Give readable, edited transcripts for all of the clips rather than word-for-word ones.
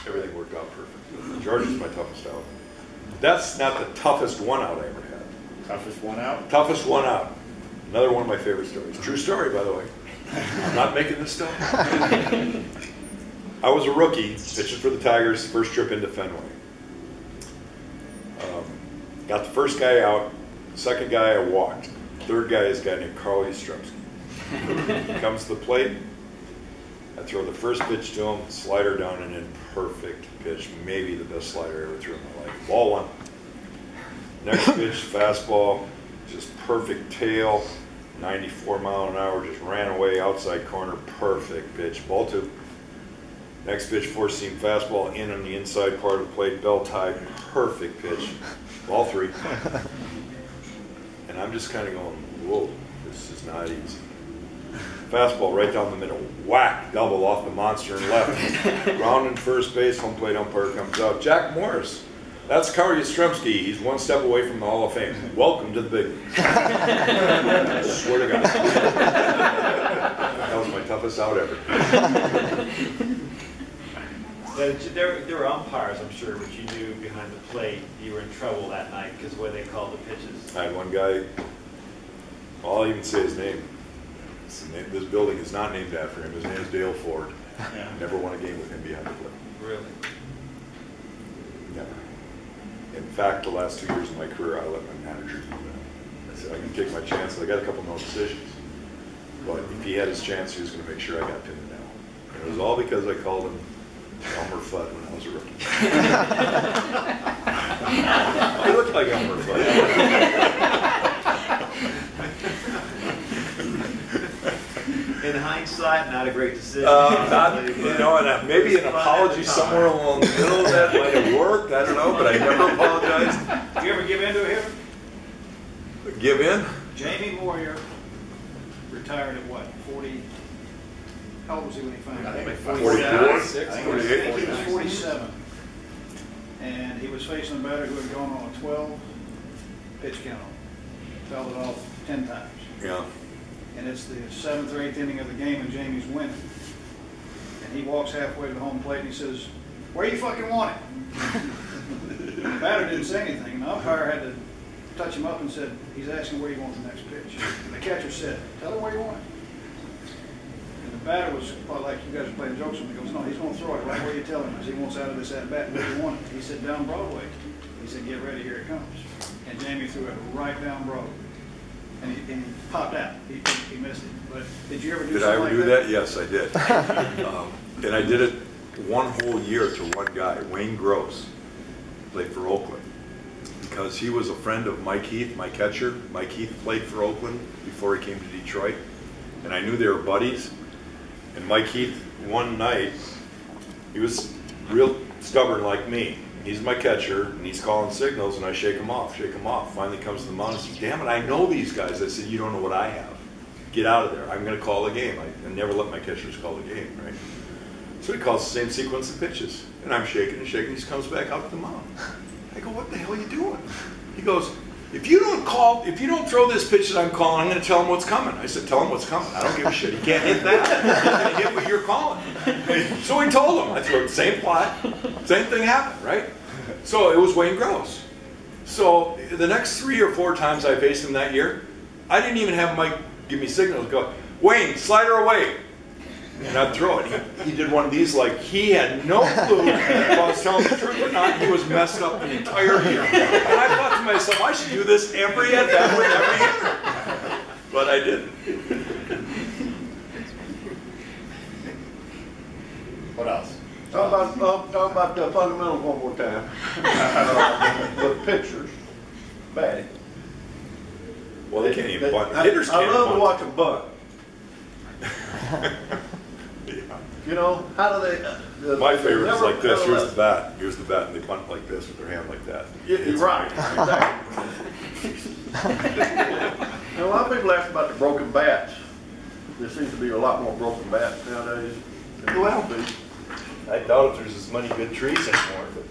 everything worked out perfect. George is my toughest out. That's not the toughest one out I ever had. Toughest one out? Toughest one out. Another one of my favorite stories. True story, by the way. I'm not making this stuff. I was a rookie pitching for the Tigers, first trip into Fenway. Got the first guy out, second guy I walked. Third guy is a guy named Carl Yastrzemski. Comes to the plate. I throw the first pitch to him, slider down and in, perfect pitch. Maybe the best slider I ever threw in my life. Ball one. Next pitch, fastball, just perfect tail, 94 mile an hour, just ran away, outside corner, perfect pitch. Ball two. Next pitch, four-seam fastball in on the inside part of the plate, bell tie, perfect pitch. Ball three. And I'm just kind of going, whoa, this is not easy. Fastball right down the middle, whack, double off the monster and left. Round in first base, home plate umpire comes out. Jack Morris, that's Carl Yastrzemski. He's one step away from the Hall of Fame. Welcome to the big leagues. I swear to God. That was my toughest out ever. There were umpires, I'm sure, but you knew behind the plate you were in trouble that night because of the way they called the pitches. I had one guy, I'll even say his name. This building is not named after him. His name is Dale Ford. Yeah. Never won a game with him behind the plate. Really? Never. In fact, the last 2 years of my career, I let my managers do that. I said, I can take my chances. I got a couple no decisions. But if he had his chance, he was going to make sure I got pinned down. And it was all because I called him Elmer Fudd when I was a rookie. I looked like Elmer Fudd. In hindsight, not a great decision. And maybe an apology somewhere along the middle of that might have worked. I don't know, but I never apologized. Did you ever give in to him? Give in? Jamie Moyer retired at what, 40? How old was he when he finally? I think like 44, 48. I think he was 47. And he was facing a batter who had gone on a 12 pitch count. Fouled it off 10 times. Yeah. And it's the 7th or 8th inning of the game and Jamie's winning. And he walks halfway to the home plate and he says, "Where you fucking want it?" The batter didn't say anything. And the umpire had to touch him up and said, "He's asking where you want the next pitch." And the catcher said, "Tell him where you want it." And the batter was like, "You guys are playing jokes with me." He goes, "No, he's going to throw it right where you tell him. Because he wants out of this at bat. Where do you want it?" He said, "Down Broadway." He said, "Get ready, here it comes." And Jamie threw it right down Broadway. And he popped out. He missed it. But did you ever do something like that? Did I ever do that? Yes, I did. And I did it one whole year to one guy, Wayne Gross, played for Oakland. Because he was a friend of Mike Heath, my catcher. Mike Heath played for Oakland before he came to Detroit. And I knew they were buddies. And Mike Heath, one night, he was real stubborn like me. He's my catcher, and he's calling signals, and I shake him off, shake him off. Finally comes to the mound and says, "Damn it, I know these guys." I said, "You don't know what I have. Get out of there. I'm going to call the game." I never let my catchers call the game, right? So he calls the same sequence of pitches. And I'm shaking and shaking. He just comes back out to the mound. I go, "What the hell are you doing?" He goes, if you don't throw this pitch that I'm calling, I'm going to tell him what's coming." I said, "Tell him what's coming. I don't give a shit. He can't hit that. He's going to hit what you're calling." So he told him. I threw the same plot. Same thing happened, right? So it was Wayne Gross. So the next 3 or 4 times I faced him that year, I didn't even have Mike give me signals. Go, "Wayne, slider away." And I'd throw it. He did one of these like he had no clue if I was telling the truth or not. He was messed up the entire year. And I thought to myself, I should do this every at bat with every hitter. But I didn't. What else? Talk about the fundamentals one more time. The pitchers, batting. Well, they can't even bunt. Hitters can't I love bunt. to watch them bunt. Yeah. You know, how do they? My favorite is like this. Here's the bat. Here's the bat, and they bunt like this with their hand like that. You're right. Exactly. And a lot of people ask about the broken bats. There seems to be a lot more broken bats nowadays. Well, I doubt if there's as many good trees anymore. But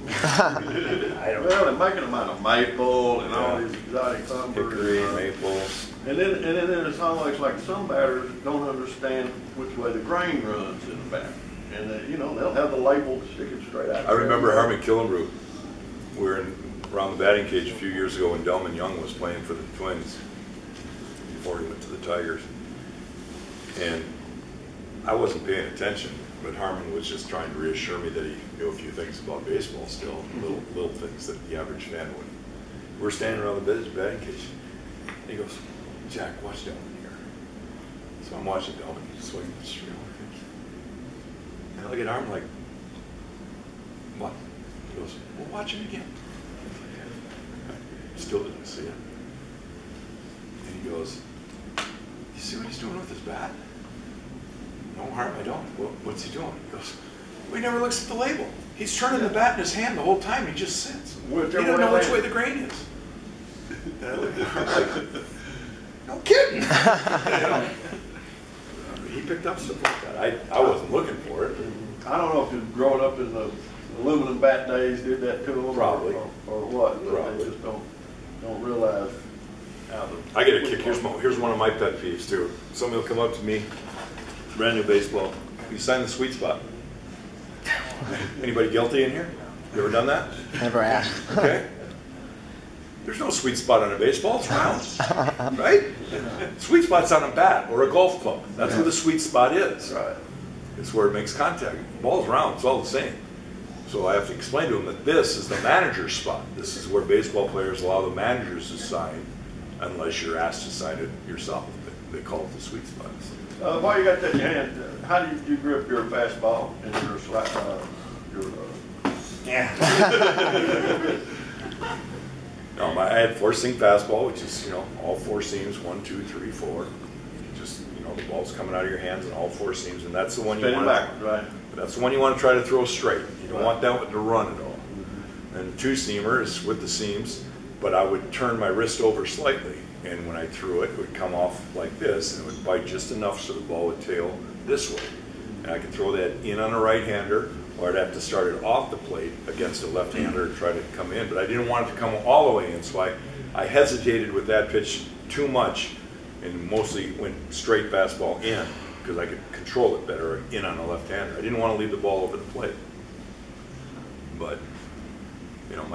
I don't Well, they're making them out of maple and all these exotic thumbers. Hickory, maple. And then it's always like some batters don't understand which way the grain runs in the bat. And, you know, they'll have the label sticking straight out. I remember Harmon Killenbrew. We were around the batting cage a few years ago when Delman Young was playing for the Twins before he went to the Tigers. And I wasn't paying attention, but Harmon was just trying to reassure me that he knew a few things about baseball still, little things that the average fan wouldn't. We're standing around the batting cage. And he goes, Jack, watch Delman here. So I'm watching Delman swing the straight over. And I look at Harmon like, what? He goes, well, watch him again. Still didn't see it. And he goes, you see what he's doing with his bat? No, Harmon, I don't. What's he doing? He goes, well, he never looks at the label. He's turning the bat in his hand the whole time. He just sits. He doesn't know which way the grain is. And I look at Harmon like, no kidding. You know? He picked up stuff like that. I wasn't looking for it. I don't know if you've grown up in the aluminum bat days did that to them, Probably. or what. But Probably. they just don't realize how the. I get a kick. Here's one of my pet peeves too. Somebody will come up to me, brand new baseball. You sign the sweet spot. Anybody guilty in here? You ever done that? Never asked. Okay. There's no sweet spot on a baseball. It's round, right? Sweet spot's on a bat or a golf club. That's where the sweet spot is. Right. It's where it makes contact. The ball's round. It's all the same. So I have to explain to them that this is the manager's spot. This is where baseball players allow the managers to sign, unless you're asked to sign it yourself. They call it the sweet spot. While you got that in your hand, how do you grip your fastball and your slap? No, I had four-seam fastball, which is, you know, all four seams, 1, 2, 3, 4. Just, you know, the ball's coming out of your hands in all four seams, and that's the one you want. Backwards, right? That's the one you want to try to throw straight. You don't want that one to run at all. And the two-seamer is with the seams, but I would turn my wrist over slightly, and when I threw it, it would come off like this, and it would bite just enough so the ball would tail this way. And I could throw that in on a right-hander, or I'd have to start it off the plate against a left-hander and try to come in. But I didn't want it to come all the way in, so I hesitated with that pitch too much and mostly went straight fastball in because I could control it better in on a left-hander. I didn't want to leave the ball over the plate. But, you know,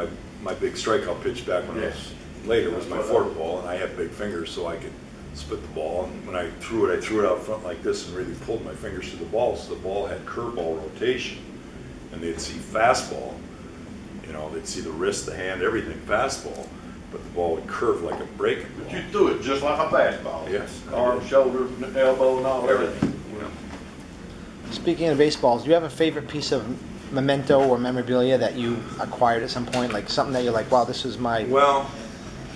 my big strikeout pitch back when I was later was my forkball, and I had big fingers so I could split the ball. And when I threw it out front like this and really pulled my fingers to the ball, so the ball had curveball rotation. And they'd see fastball, you know, they'd see the wrist, the hand, everything fastball, but the ball would curve like a breaking ball. But you threw it just like a fastball. Yes. Arm, shoulder, elbow, and all Everything. You know. Speaking of baseballs, do you have a favorite piece of memento or memorabilia that you acquired at some point? Like something that you're like, wow, this is my... Well,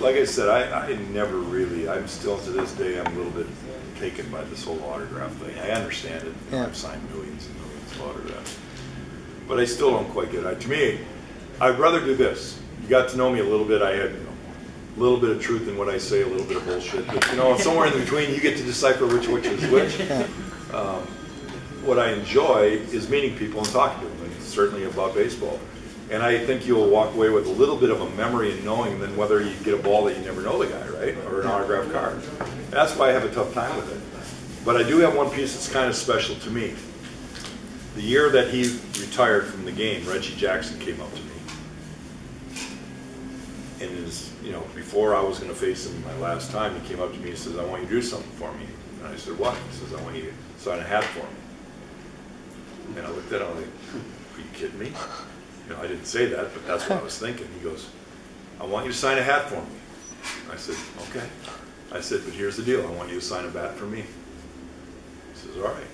like I said, I never really, I'm still to this day, I'm a little bit taken by this whole autograph thing. I understand it. You know, I've signed millions and millions of autographs. But I still don't quite get it. To me, I'd rather do this. You got to know me a little bit. I had, you know, a little bit of truth in what I say, a little bit of bullshit. But, you know, somewhere in between, you get to decipher which is which. What I enjoy is meeting people and talking to them, and certainly about baseball. And I think you'll walk away with a little bit of a memory and knowing than whether you get a ball that you never know the guy, right? Or an autographed card. That's why I have a tough time with it. But I do have one piece that's kind of special to me. The year that he retired from the game, Reggie Jackson came up to me. And his, you know, before I was going to face him my last time, he came up to me and says, I want you to do something for me. And I said, what? He says, I want you to sign a hat for me. And I looked at him, I was like, are you kidding me? You know, I didn't say that, but that's what I was thinking. He goes, I want you to sign a hat for me. I said, okay. I said, but here's the deal. I want you to sign a bat for me. He says, all right.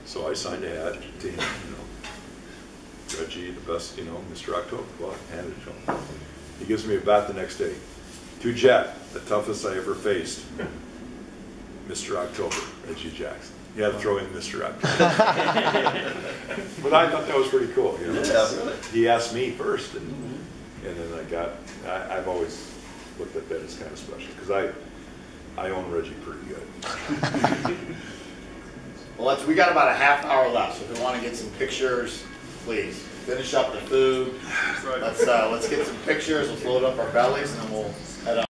So I signed a hat to him, you know. Reggie, the best, you know, Mr. October. Well, I handed it to him. He gives me a bat the next day. To Jet, the toughest I ever faced. Mr. October, Reggie Jackson. You had to throw in Mr. October. But I thought that was pretty cool. You know? Yeah, really. He asked me first, and then I've always looked at that as kind of special because I own Reggie pretty good. Well, we got about a half hour left, so if we want to get some pictures, please finish up the food. Right. Let's get some pictures. Let's load up our bellies, and then we'll head on.